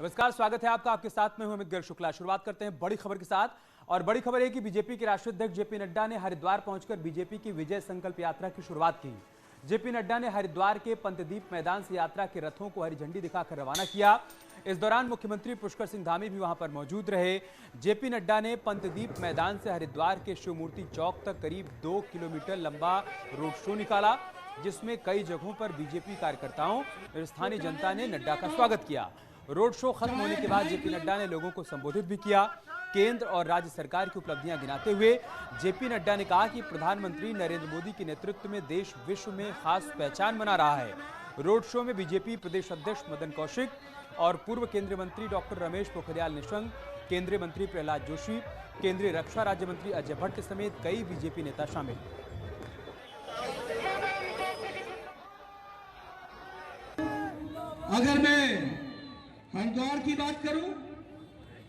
नमस्कार, स्वागत है आपका। आपके साथ में हूं अमित गर्ग शुक्ला। शुरुआत करते हैं बड़ी खबर के साथ। और बड़ी खबर है कि बीजेपी के राष्ट्रीय अध्यक्ष जेपी नड्डा ने हरिद्वार पहुंचकर बीजेपी की विजय संकल्प यात्रा की शुरुआत की। जेपी नड्डा ने हरिद्वार के पंतदीप मैदान से यात्रा के रथों को हरी झंडी दिखाकर रवाना किया। इस दौरान मुख्यमंत्री पुष्कर सिंह धामी भी वहां पर मौजूद रहे। जेपी नड्डा ने पंतदीप मैदान से हरिद्वार के शिव मूर्ति चौक तक करीब 2 किलोमीटर लंबा रोड शो निकाला, जिसमें कई जगहों पर बीजेपी कार्यकर्ताओं और स्थानीय जनता ने नड्डा का स्वागत किया। रोड शो खत्म होने के बाद जेपी नड्डा ने लोगों को संबोधित भी किया। केंद्र और राज्य सरकार की उपलब्धियां गिनाते हुए जेपी नड्डा ने कहा कि प्रधानमंत्री नरेंद्र मोदी के नेतृत्व में देश विश्व में खास पहचान बना रहा है। रोड शो में बीजेपी प्रदेश अध्यक्ष मदन कौशिक और पूर्व केंद्रीय मंत्री डॉक्टर रमेश पोखरियाल निशंक, केंद्रीय मंत्री प्रहलाद जोशी, केंद्रीय रक्षा राज्य मंत्री अजय भट्ट समेत कई बीजेपी नेता शामिल। अगर मैं हरिद्वार की बात करूं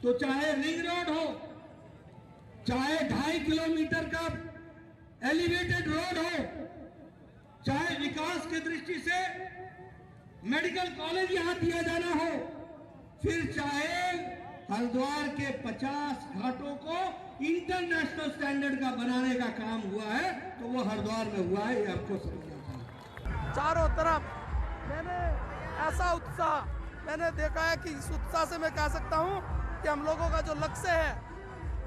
तो चाहे रिंग रोड हो, चाहे 2.5 किलोमीटर का एलिवेटेड रोड हो, चाहे विकास की दृष्टि से मेडिकल कॉलेज यहां दिया जाना हो, फिर चाहे हरिद्वार के 50 घाटों को इंटरनेशनल स्टैंडर्ड का बनाने का काम हुआ है, तो वो हरिद्वार में हुआ है। ये आपको समझना चाहिए। चारों तरफ मैंने ऐसा उत्साह मैंने देखा है कि इस उत्साह से मैं कह सकता हूं कि हम लोगों का जो लक्ष्य है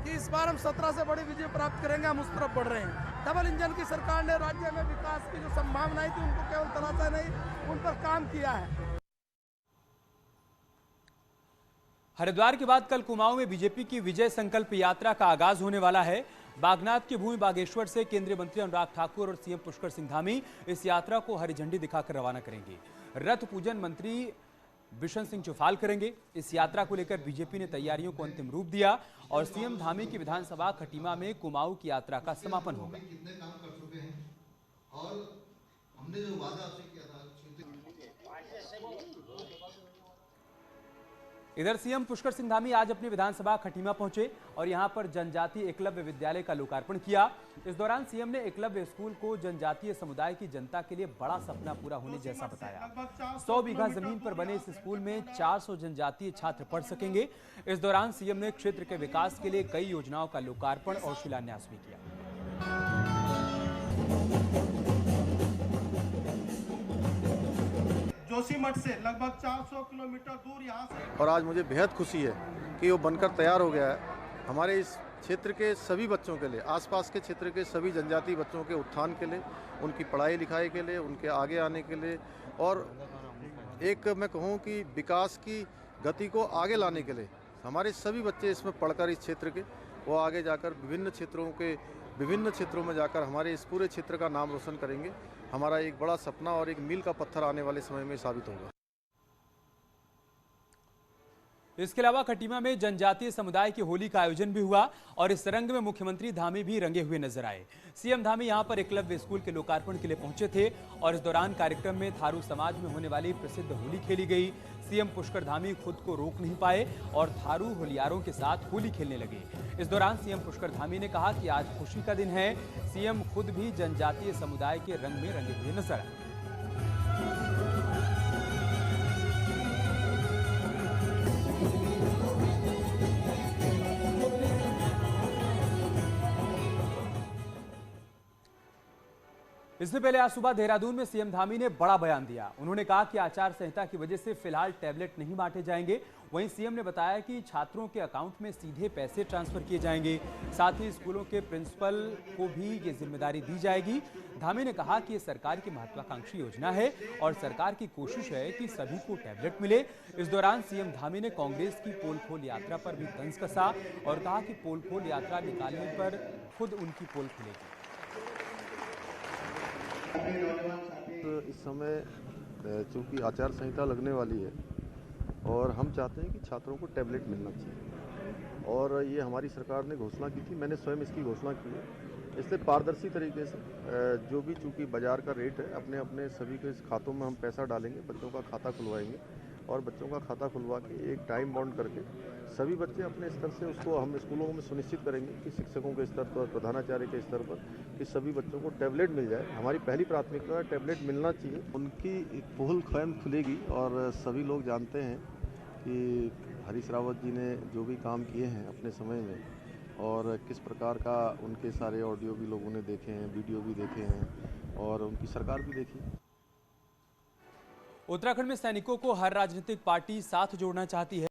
कि इस बार हम 17 से बड़ी विजय प्राप्त करेंगे, हम उस तरफ बढ़ रहे हैं। डबल इंजन की सरकार ने राज्य में विकास की जो संभावनाएं थी उनको केवल तलाशा नहीं, उन पर काम किया है। हरिद्वार के बाद कल कुमाऊं में बीजेपी की विजय संकल्प यात्रा का आगाज होने वाला है। बागनाथ की भूमि बागेश्वर से केंद्रीय मंत्री अनुराग ठाकुर और सीएम पुष्कर सिंह धामी इस यात्रा को हरी झंडी दिखाकर रवाना करेंगे। रथ पूजन मंत्री बिशन सिंह चौफाल करेंगे। इस यात्रा को लेकर बीजेपी ने तैयारियों को अंतिम रूप दिया और सीएम धामी की विधानसभा खटीमा में कुमाऊं की यात्रा का समापन होगा। कितने काम कर चुके हैं और हमने जो वादा आपसे किया था। इधर सीएम पुष्कर सिंह धामी आज अपनी विधानसभा खटीमा पहुंचे और यहां पर जनजातीय एकलव्य विद्यालय का लोकार्पण किया। इस दौरान सीएम ने एकलव्य स्कूल को जनजातीय समुदाय की जनता के लिए बड़ा सपना पूरा होने जैसा बताया। 100 बीघा जमीन पर बने इस स्कूल में 400 जनजातीय छात्र पढ़ सकेंगे। इस दौरान सीएम ने क्षेत्र के विकास के लिए कई योजनाओं का लोकार्पण और शिलान्यास भी किया। जोशीमठ से लगभग 400 किलोमीटर दूर यहाँ से। और आज मुझे बेहद खुशी है कि वो बनकर तैयार हो गया है। हमारे इस क्षेत्र के सभी बच्चों के लिए, आसपास के क्षेत्र के सभी जनजाति बच्चों के उत्थान के लिए, उनकी पढ़ाई लिखाई के लिए, उनके आगे आने के लिए और एक मैं कहूँ कि विकास की गति को आगे लाने के लिए हमारे सभी बच्चे इसमें पढ़कर इस क्षेत्र के वो आगे जाकर विभिन्न क्षेत्रों में जाकर हमारे इस पूरे क्षेत्र का नाम रोशन करेंगे। हमारा एक बड़ा सपना और एक मील का पत्थर आने वाले समय में साबित होगा। इसके अलावा खटीमा में जनजातीय समुदाय की होली का आयोजन भी हुआ और इस रंग में मुख्यमंत्री धामी भी रंगे हुए नजर आए। सीएम धामी यहां पर एकलव्य स्कूल के लोकार्पण के लिए पहुंचे थे और इस दौरान कार्यक्रम में थारू समाज में होने वाली प्रसिद्ध होली खेली गई। सीएम पुष्कर धामी खुद को रोक नहीं पाए और थारू होलियारों के साथ होली खेलने लगे। इस दौरान सीएम पुष्कर धामी ने कहा कि आज खुशी का दिन है। सीएम खुद भी जनजातीय समुदाय के रंग में रंगे हुए नजर आए। इससे पहले आज सुबह देहरादून में सीएम धामी ने बड़ा बयान दिया। उन्होंने कहा कि आचार संहिता की वजह से फिलहाल टैबलेट नहीं बांटे जाएंगे। वहीं सीएम ने बताया कि छात्रों के अकाउंट में सीधे पैसे ट्रांसफर किए जाएंगे। साथ ही स्कूलों के प्रिंसिपल को भी ये जिम्मेदारी दी जाएगी। धामी ने कहा कि ये सरकार की महत्वाकांक्षी योजना है और सरकार की कोशिश है कि सभी को टैबलेट मिले। इस दौरान सीएम धामी ने कांग्रेस की पोल खोल यात्रा पर भी तंज कसा और कहा कि पोल खोल यात्रा निकालने पर खुद उनकी पोल खुलेगी। इस समय चूंकि आचार संहिता लगने वाली है और हम चाहते हैं कि छात्रों को टैबलेट मिलना चाहिए और ये हमारी सरकार ने घोषणा की थी। मैंने स्वयं इसकी घोषणा की है। इसलिए पारदर्शी तरीके से जो भी चूंकि बाजार का रेट है अपने अपने सभी के खातों में हम पैसा डालेंगे, बच्चों का खाता खुलवाएंगे और बच्चों का खाता खुलवा के एक टाइम बाउंड करके सभी बच्चे अपने स्तर से उसको हम स्कूलों में सुनिश्चित करेंगे कि शिक्षकों के स्तर पर, प्रधानाचार्य के स्तर पर कि सभी बच्चों को टैबलेट मिल जाए। हमारी पहली प्राथमिकता है टैबलेट मिलना चाहिए। उनकी पोल स्वयं खुलेगी और सभी लोग जानते हैं कि हरीश रावत जी ने जो भी काम किए हैं अपने समय में और किस प्रकार का उनके सारे ऑडियो भी लोगों ने देखे हैं, वीडियो भी देखे हैं और उनकी सरकार भी देखी। उत्तराखंड में सैनिकों को हर राजनीतिक पार्टी साथ जोड़ना चाहती है।